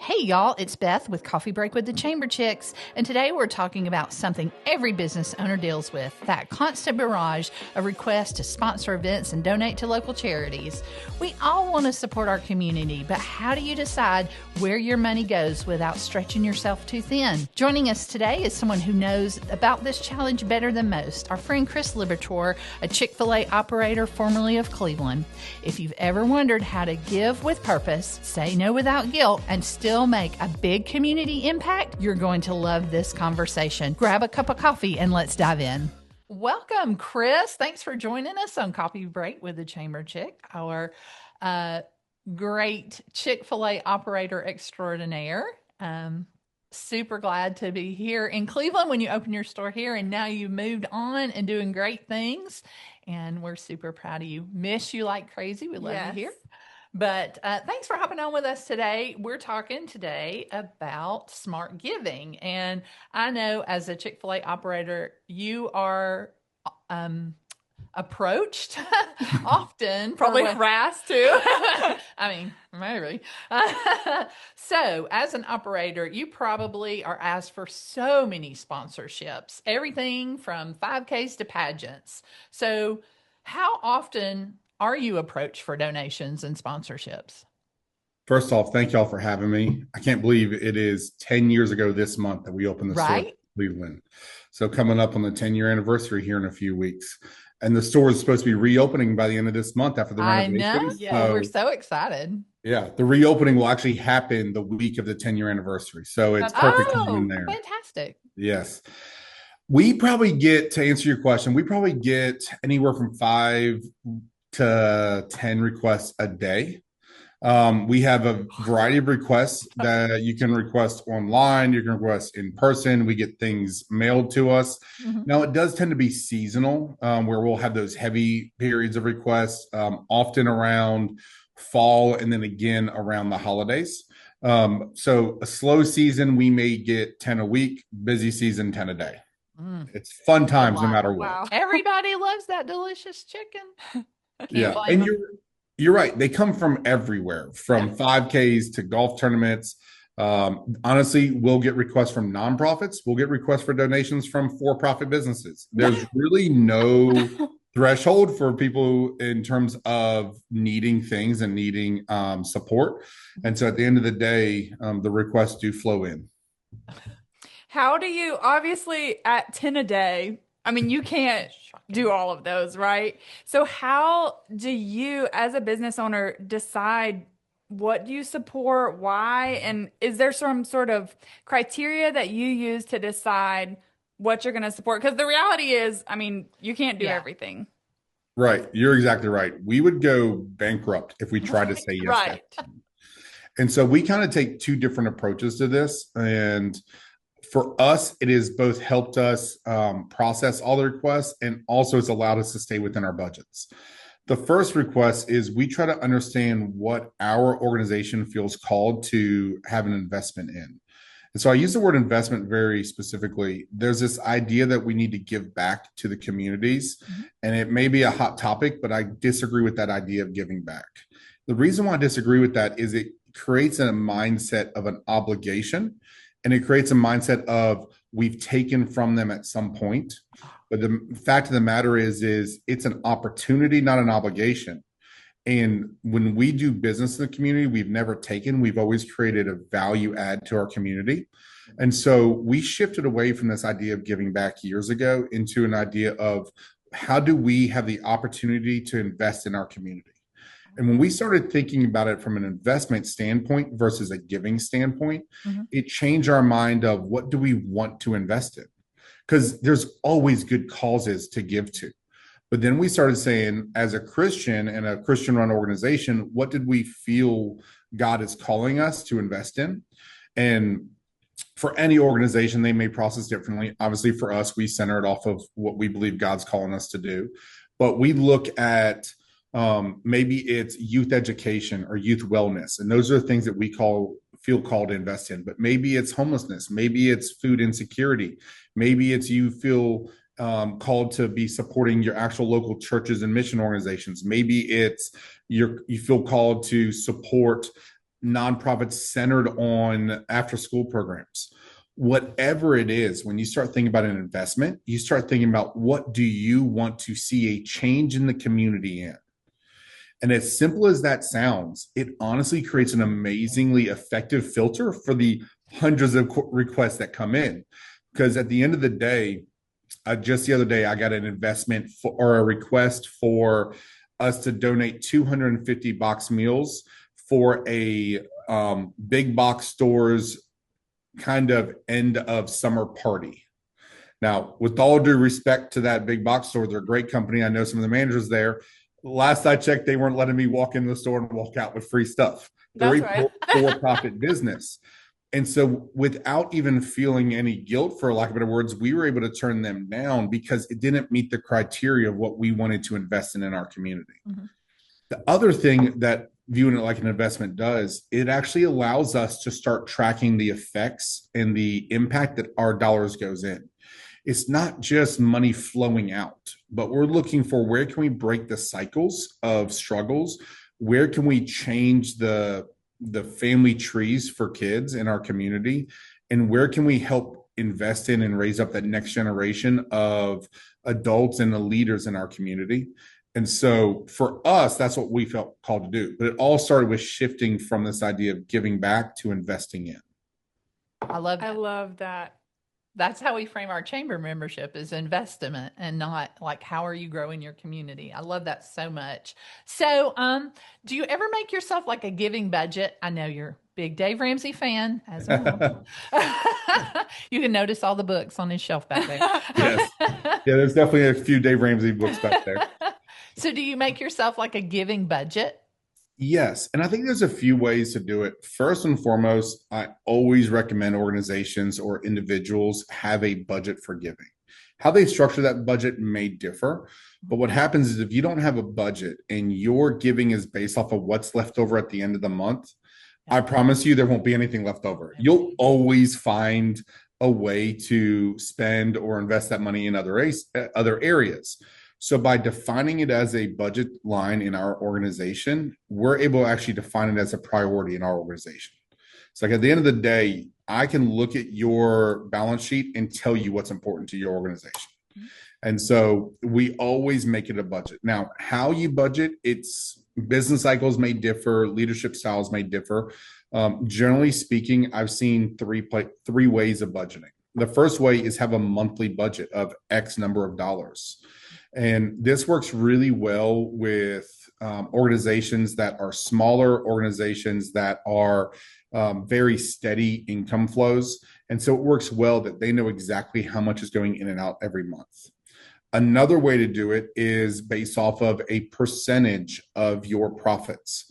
Hey y'all, it's Beth with Coffee Break with the Chamber Chicks, and today we're talking about something every business owner deals with, that constant barrage of requests to sponsor events and donate to local charities. We all want to support our community, but how do you decide where your money goes without stretching yourself too thin? Joining us today is someone who knows about this challenge better than most, our friend Chris Liberatore, a Chick-fil-A operator formerly of Cleveland. If you've ever wondered how to give with purpose, say no without guilt, and still make a big community impact, you're going to love this conversation. Grab a cup of coffee and let's dive in. Welcome, Chris. Thanks for joining us on Coffee Break with the Chamber Chick, our great Chick-fil-A operator extraordinaire. Super glad to be here in Cleveland when you opened your store here, and now you moved on and doing great things. And we're super proud of you. Miss you like crazy. We love you here. But thanks for hopping on with us today. We're talking today about smart giving. And I know as a Chick-fil-A operator, you are approached often. Probably harassed too. I mean, maybe. So as an operator, you probably are asked for so many sponsorships, everything from 5Ks to pageants. So how often are you approached for donations and sponsorships? First off, thank y'all for having me. I can't believe it is 10 years ago this month that we opened the store in Cleveland. So coming up on the 10-year anniversary here in a few weeks. And the store is supposed to be reopening by the end of this month after the renovation. I know. Yeah, we're so excited. Yeah, the reopening will actually happen the week of the 10-year anniversary. So it's perfect timing there. Fantastic. Yes. We probably get, to answer your question, we probably get anywhere from 5 to 10 requests a day. We have a variety of requests that you can request online, you can request in person. We get things mailed to us. Mm-hmm. Now, it does tend to be seasonal, where we'll have those heavy periods of requests, often around fall and then again around the holidays. So a slow season, we may get 10 a week, busy season, 10 a day. It's fun times no matter what. Wow. Everybody loves that delicious chicken. Yeah, and you're right. They come from everywhere, from 5Ks to golf tournaments. Honestly, we'll get requests from nonprofits. We'll get requests for donations from for-profit businesses. There's really no threshold for people in terms of needing things and needing support. And so at the end of the day, the requests do flow in. How do you, obviously at 10 a day, I mean, you can't do all of those, right? So how do you, as a business owner, decide what do you support, why, and is there some sort of criteria that you use to decide what you're going to support? Because the reality is, I mean, you can't do everything. Right. You're exactly right. We would go bankrupt if we tried to say yes. Right. And so we kind of take two different approaches to this. And for us, it has both helped us process all the requests, and also it's allowed us to stay within our budgets. The first request is we try to understand what our organization feels called to have an investment in. And so I use the word investment very specifically. There's this idea that we need to give back to the communities, and it may be a hot topic, but I disagree with that idea of giving back. The reason why I disagree with that is it creates a mindset of an obligation. And it creates a mindset of we've taken from them at some point. But the fact of the matter is it's an opportunity, not an obligation. And when we do business in the community, we've never taken, we've always created a value add to our community. And so we shifted away from this idea of giving back years ago into an idea of how do we have the opportunity to invest in our community? And when we started thinking about it from an investment standpoint versus a giving standpoint, it changed our mind of what do we want to invest in? Because there's always good causes to give to. But then we started saying, as a Christian and a Christian-run organization, what did we feel God is calling us to invest in? And for any organization, they may process differently. Obviously, for us, we center it off of what we believe God's calling us to do. But we look at maybe it's youth education or youth wellness. And those are the things that we feel called to invest in. But maybe it's homelessness. Maybe it's food insecurity. Maybe it's you feel called to be supporting your actual local churches and mission organizations. Maybe it's you feel called to support nonprofits centered on after school programs. Whatever it is, when you start thinking about an investment, you start thinking about what do you want to see a change in the community in. And as simple as that sounds, it honestly creates an amazingly effective filter for the hundreds of requests that come in. Because at the end of the day, just the other day, I got an investment or a request for us to donate 250 box meals for a big box stores kind of end of summer party. Now, with all due respect to that big box store, they're a great company. I know some of the managers there. Last I checked, they weren't letting me walk in the store and walk out with free stuff. They're a for-profit business. And so without even feeling any guilt, for lack of better words, we were able to turn them down because it didn't meet the criteria of what we wanted to invest in our community. Mm-hmm. The other thing that viewing it like an investment does, it actually allows us to start tracking the effects and the impact that our dollars goes in. It's not just money flowing out, but we're looking for where can we break the cycles of struggles? Where can we change the family trees for kids in our community? And where can we help invest in and raise up that next generation of adults and the leaders in our community? And so for us, that's what we felt called to do. But it all started with shifting from this idea of giving back to investing in. I love that. I love that. That's how we frame our chamber membership, is investment and not like, how are you growing your community? I love that so much. So, do you ever make yourself like a giving budget? I know you're a big Dave Ramsey fan, as well. You can notice all the books on his shelf back there. Yes. Yeah, there's definitely a few Dave Ramsey books back there. So do you make yourself like a giving budget? Yes. And I think there's a few ways to do it. First and foremost, I always recommend organizations or individuals have a budget for giving. How they structure that budget may differ. But what happens is if you don't have a budget and your giving is based off of what's left over at the end of the month, I promise you there won't be anything left over. You'll always find a way to spend or invest that money in other areas. So by defining it as a budget line in our organization, we're able to actually define it as a priority in our organization. So like at the end of the day, I can look at your balance sheet and tell you what's important to your organization. Mm-hmm. And so we always make it a budget. Now, how you budget, it's business cycles may differ, leadership styles may differ. Generally speaking, I've seen three ways of budgeting. The first way is have a monthly budget of X number of dollars. And this works really well with organizations that are smaller, organizations that are very steady income flows. And so it works well that they know exactly how much is going in and out every month. Another way to do it is based off of a percentage of your profits.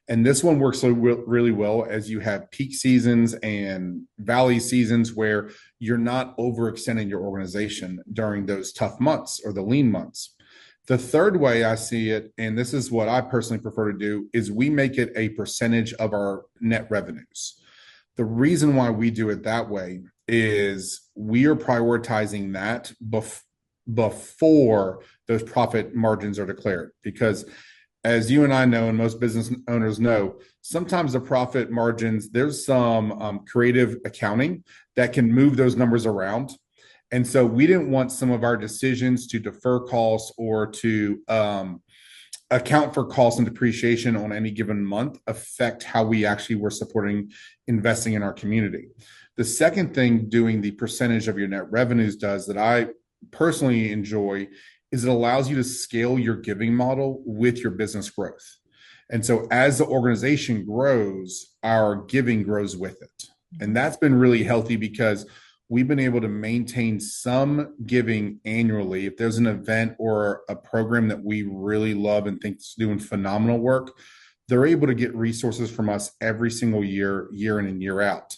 And this one works really well as you have peak seasons and valley seasons where you're not overextending your organization during those tough months or the lean months. The third way I see it, and this is what I personally prefer to do, is we make it a percentage of our net revenues. The reason why we do it that way is we are prioritizing that before those profit margins are declared, because as you and I know, and most business owners know, sometimes the profit margins, there's some creative accounting that can move those numbers around. And so we didn't want some of our decisions to defer costs or to account for costs and depreciation on any given month affect how we actually were supporting investing in our community. The second thing doing the percentage of your net revenues does that I personally enjoy is it allows you to scale your giving model with your business growth. And so as the organization grows, our giving grows with it. And that's been really healthy because we've been able to maintain some giving annually. If there's an event or a program that we really love and think is doing phenomenal work, they're able to get resources from us every single year, year in and year out.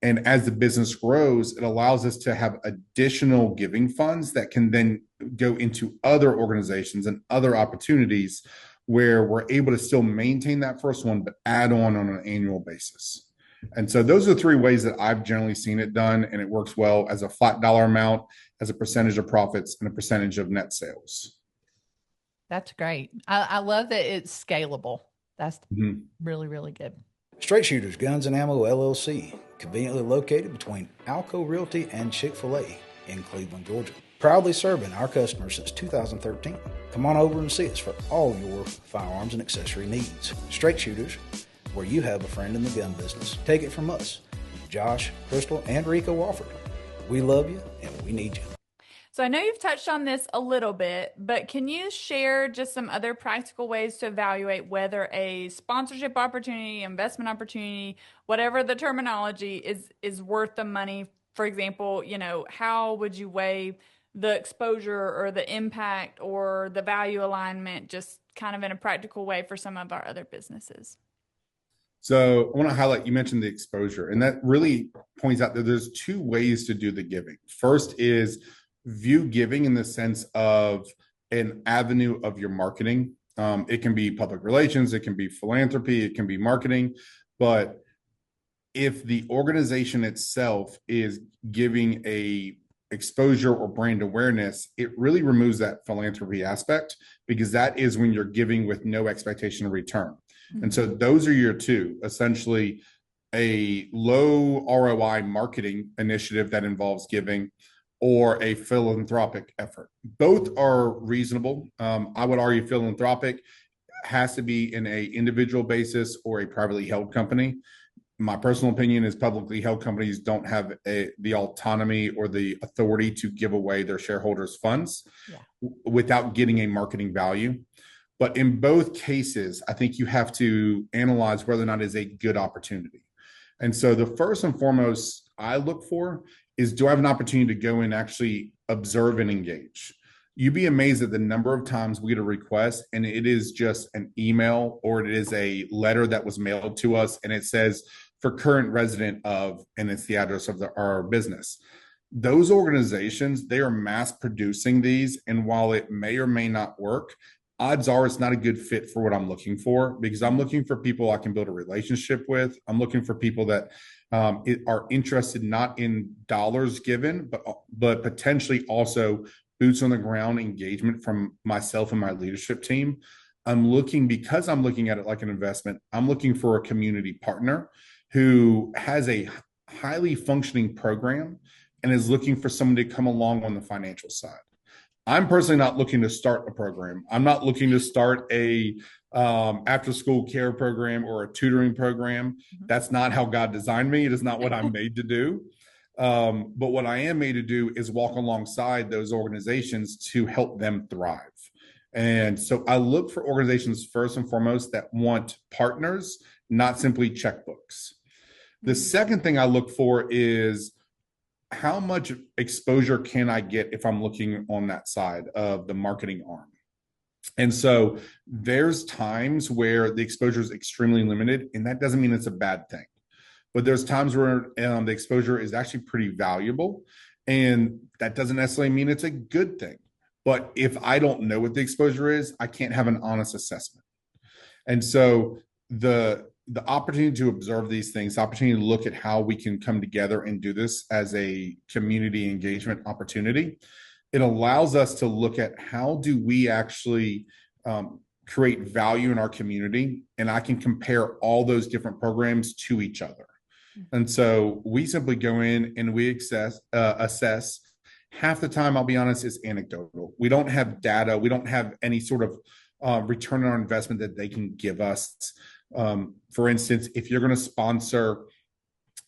And as the business grows, it allows us to have additional giving funds that can then go into other organizations and other opportunities where we're able to still maintain that first one, but add on an annual basis. And so those are the three ways that I've generally seen it done. And it works well as a flat dollar amount, as a percentage of profits, and a percentage of net sales. That's great. I love that it's scalable. That's really, really good. Straight Shooters Guns and Ammo LLC, conveniently located between Alco Realty and Chick-fil-A in Cleveland, Georgia. Proudly serving our customers since 2013. Come on over and see us for all your firearms and accessory needs. Straight Shooters, where you have a friend in the gun business. Take it from us, Josh, Crystal, and Rico Wofford. We love you and we need you. So I know you've touched on this a little bit, but can you share just some other practical ways to evaluate whether a sponsorship opportunity, investment opportunity, whatever the terminology is worth the money? For example, how would you weigh the exposure or the impact or the value alignment, just kind of in a practical way for some of our other businesses? So I want to highlight, you mentioned the exposure, and that really points out that there's two ways to do the giving. First is view giving in the sense of an avenue of your marketing. It can be public relations, it can be philanthropy, it can be marketing. But if the organization itself is giving a exposure or brand awareness, it really removes that philanthropy aspect, because that is when you're giving with no expectation of return. Mm-hmm. And so those are your two, essentially a low ROI marketing initiative that involves giving, or a philanthropic effort. Both are reasonable. I would argue philanthropic has to be in a individual basis or a privately held company. My personal opinion is publicly held companies don't have the autonomy or the authority to give away their shareholders' funds without getting a marketing value. But in both cases, I think you have to analyze whether or not it is a good opportunity. And so the first and foremost I look for is, do I have an opportunity to go and actually observe and engage? You'd be amazed at the number of times we get a request and it is just an email, or it is a letter that was mailed to us and it says, for current resident of, and it's the address of our business. Those organizations, they are mass producing these. And while it may or may not work, odds are it's not a good fit for what I'm looking for, because I'm looking for people I can build a relationship with. I'm looking for people that are interested not in dollars given, but potentially also boots on the ground engagement from myself and my leadership team. Because I'm looking at it like an investment, I'm looking for a community partner who has a highly functioning program and is looking for someone to come along on the financial side. I'm personally not looking to start a program. I'm not looking to start a after school care program or a tutoring program. That's not how God designed me. It is not what I'm made to do. But what I am made to do is walk alongside those organizations to help them thrive. And so I look for organizations first and foremost that want partners, not simply checkbooks. The second thing I look for is, how much exposure can I get if I'm looking on that side of the marketing arm? And so there's times where the exposure is extremely limited, and that doesn't mean it's a bad thing. But there's times where the exposure is actually pretty valuable, and that doesn't necessarily mean it's a good thing. But if I don't know what the exposure is, I can't have an honest assessment. And so the opportunity to observe these things, the opportunity to look at how we can come together and do this as a community engagement opportunity, it allows us to look at how do we actually create value in our community, and I can compare all those different programs to each other. And so we simply go in and we assess. Half the time, I'll be honest, is anecdotal. We don't have data. We don't have any sort of return on our investment that they can give us. For instance, if you're going to sponsor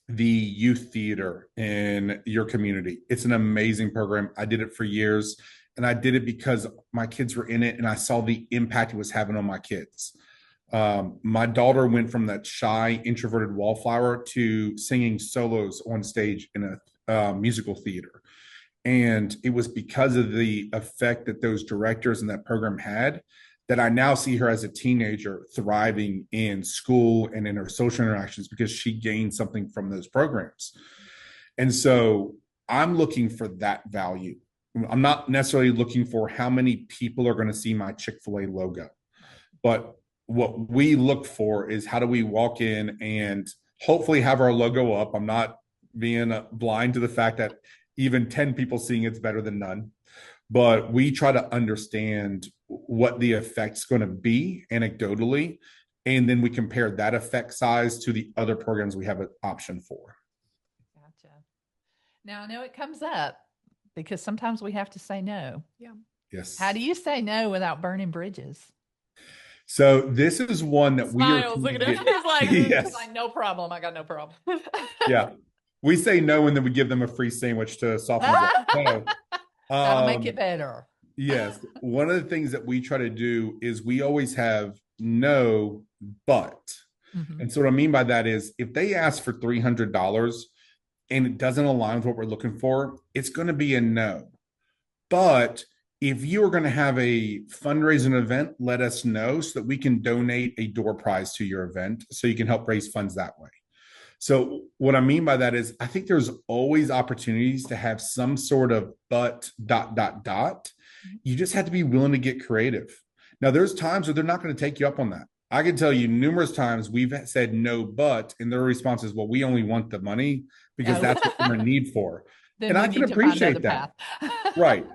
the youth theater in your community, it's an amazing program. I did it for years, and I did it because my kids were in it and I saw the impact it was having on my kids. My daughter went from that shy, introverted wallflower to singing solos on stage in a musical theater. And it was because of the effect that those directors and that program had that I now see her as a teenager thriving in school and in her social interactions because she gained something from those programs. And so I'm looking for that value. I'm not necessarily looking for how many people are going to see my Chick-fil-A logo, but what we look for is how do we walk in and hopefully have our logo up. I'm not being blind to the fact that even 10 people seeing it's better than none, but we try to understand what the effect's going to be anecdotally And then we compare that effect size to the other programs we have an option for. Gotcha. Now I know it comes up because sometimes we have to say no. Yeah. Yes. How do you say no without burning bridges? So this is one that Smiles. Look at him. He's like, Yes. Like, no problem. I got no problem. Yeah. We say no, and then we give them a free sandwich to soften it up. That'll make it better. Yes. One of the things that we try to do is we always have no, but. Mhm. And so what I mean by that is if they ask for $300 and it doesn't align with what we're looking for, it's going to be a no. But if you are going to have a fundraising event, let us know so that we can donate a door prize to your event so you can help raise funds that way. So what I mean by that is I think there's always opportunities to have some sort of but ... You just have to be willing to get creative. Now, there's times where they're not going to take you up on that. I can tell you numerous times we've said no, but, and their response is, well, we only want the money because Oh. that's what we're in need for. Then And we I can need to find appreciate another that. path. Right.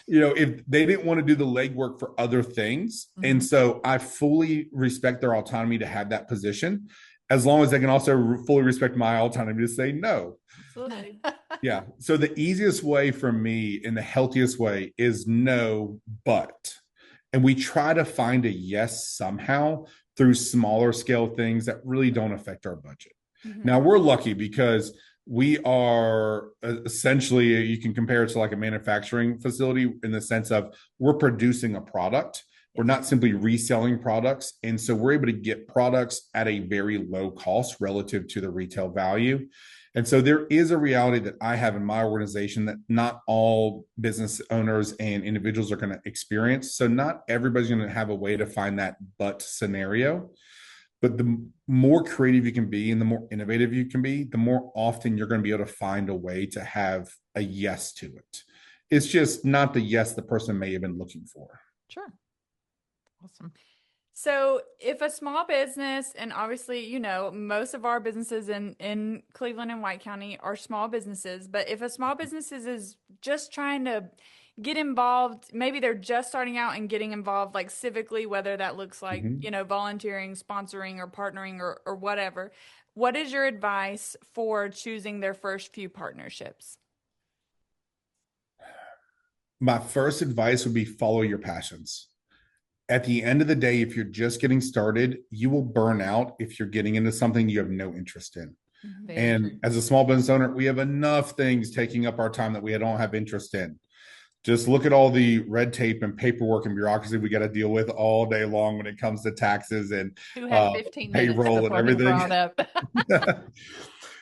You know, if they didn't want to do the legwork for other things. And Mhm. so I fully respect their autonomy to have that position, as long as they can also fully respect my autonomy to say no. Absolutely. Yeah. So the easiest way for me and the healthiest way is no, but. And we try to find a yes somehow through smaller scale things that really don't affect our budget. Mhm. Now, we're lucky because we are essentially, you can compare it to like a manufacturing facility in the sense of we're producing a product. We're not simply reselling products. And so we're able to get products at a very low cost relative to the retail value. And so there is a reality that I have in my organization that not all business owners and individuals are going to experience. So not everybody's going to have a way to find that but scenario. But the more creative you can be and the more innovative you can be, the more often you're going to be able to find a way to have a yes to it. It's just not the yes the person may have been looking for. Sure. Awesome. So if a small business, and obviously, you know, most of our businesses in Cleveland and White County are small businesses, but if a small business is just trying to get involved, maybe they're just starting out and getting involved like civically, whether that looks like, Mhm. you know, volunteering, sponsoring, or partnering or whatever. What is your advice for choosing their first few partnerships? My first advice would be follow your passions. At the end of the day, if you're just getting started, you will burn out if you're getting into something you have no interest in. Very And true. as a small business owner, we have enough things taking up our time that we don't have interest in. Just look at all the red tape and paperwork and bureaucracy we got to deal with all day long when it comes to taxes and Who had 15 minutes payroll and before he everything. brought up?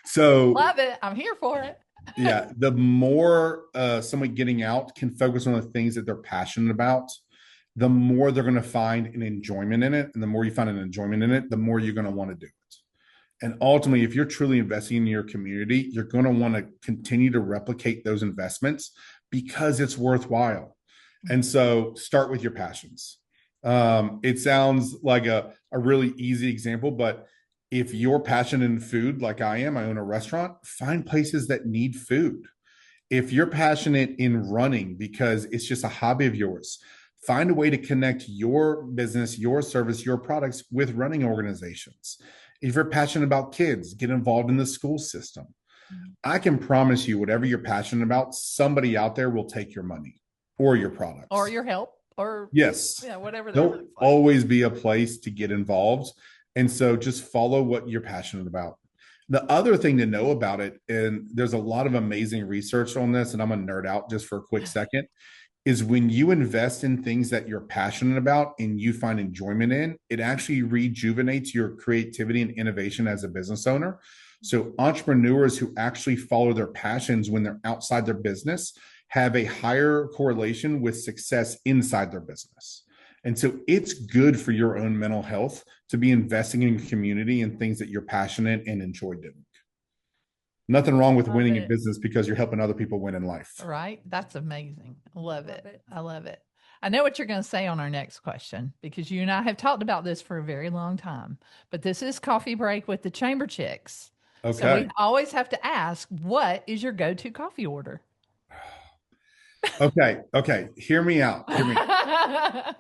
So Love it. I'm here for it. yeah, the more someone getting out can focus on the things that they're passionate about, the more they're going to find an enjoyment in it. And the more you find an enjoyment in it, the more you're going to want to do it. And ultimately, if you're truly investing in your community, you're going to want to continue to replicate those investments because it's worthwhile. And so start with your passions. It sounds like a really easy example, but if you're passionate in food, like I am, I own a restaurant, find places that need food. If you're passionate in running because it's just a hobby of yours, find a way to connect your business, your service, your products with running organizations. If you're passionate about kids, get involved in the school system. I can promise you, whatever you're passionate about, somebody out there will take your money or your products. Or your help. Or Yes. yeah, whatever that There'll looks like. always be a place to get involved. And so just follow what you're passionate about. The other thing to know about it, and there's a lot of amazing research on this, and I'm going to nerd out just for a quick second, is when you invest in things that you're passionate about and you find enjoyment in, it actually rejuvenates your creativity and innovation as a business owner. So entrepreneurs who actually follow their passions when they're outside their business have a higher correlation with success inside their business. And so it's good for your own mental health to be investing in community and things that you're passionate and enjoy doing. Nothing wrong with Love winning it. in business because you're helping other people win in life. Right? That's amazing. I love Love it. it. I love it. I know what you're going to say on our next question because you and I have talked about this for a very long time. But this is Coffee Break with the Chamber Chicks. So Okay. we always have to ask, what is your go-to coffee order? Okay. Hear me out. Hear me out.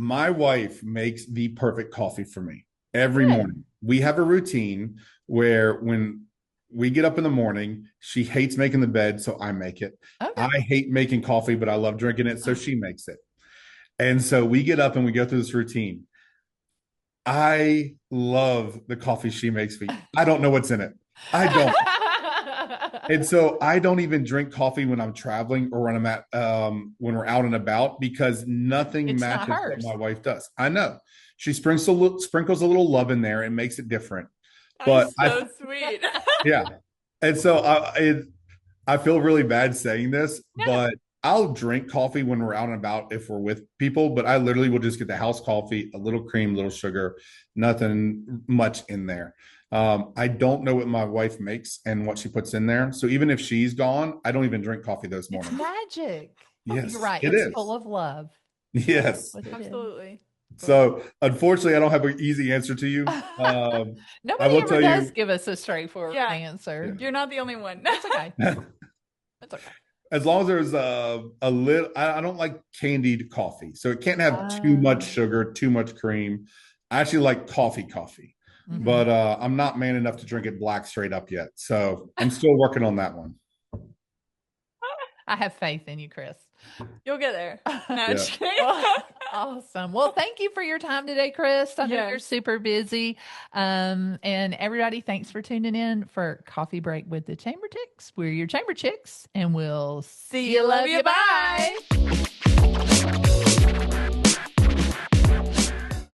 My wife makes the perfect coffee for me every Good. morning. We have a routine where when we get up in the morning, she hates making the bed, so I make it. Okay. I hate making coffee, but I love drinking it, so she makes it. And so we get up and we go through this routine. I love the coffee she makes me. I don't know what's in it. I don't. And so I don't even drink coffee when I'm traveling or when I'm at when we're out and about, because nothing It's not matches what hers. my wife does. I know she sprinkles a little love in there and makes it different. That's But so sweet. yeah, and so I feel really bad saying this, No. but I'll drink coffee when we're out and about if we're with people. But I literally will just get the house coffee, a little cream, a little sugar, nothing much in there. I don't know what my wife makes and what she puts in there. So even if she's gone, I don't even drink coffee those It's mornings. magic. Yes, You're right. it It's is. full of love. Yes. What it is. Absolutely. So unfortunately, I don't have an easy answer to you. I Nobody will ever tell does you- give us a straightforward Yeah. answer. You're not the only one. That's okay. That's okay. As long as there's a little, I don't like candied coffee, so it can't have too much sugar, too much cream. I actually like coffee, Mhm. but I'm not man enough to drink it black straight up yet. So I'm still working on that one. I have faith in you, Chris. You'll get there. No, Yeah. just kidding. Well, awesome. Well, thank you for your time today, Chris. I know you're Yes. super busy. And everybody, thanks for tuning in for Coffee Break with the Chamber Chicks. We're your Chamber Chicks, and we'll See you. Love you. Bye.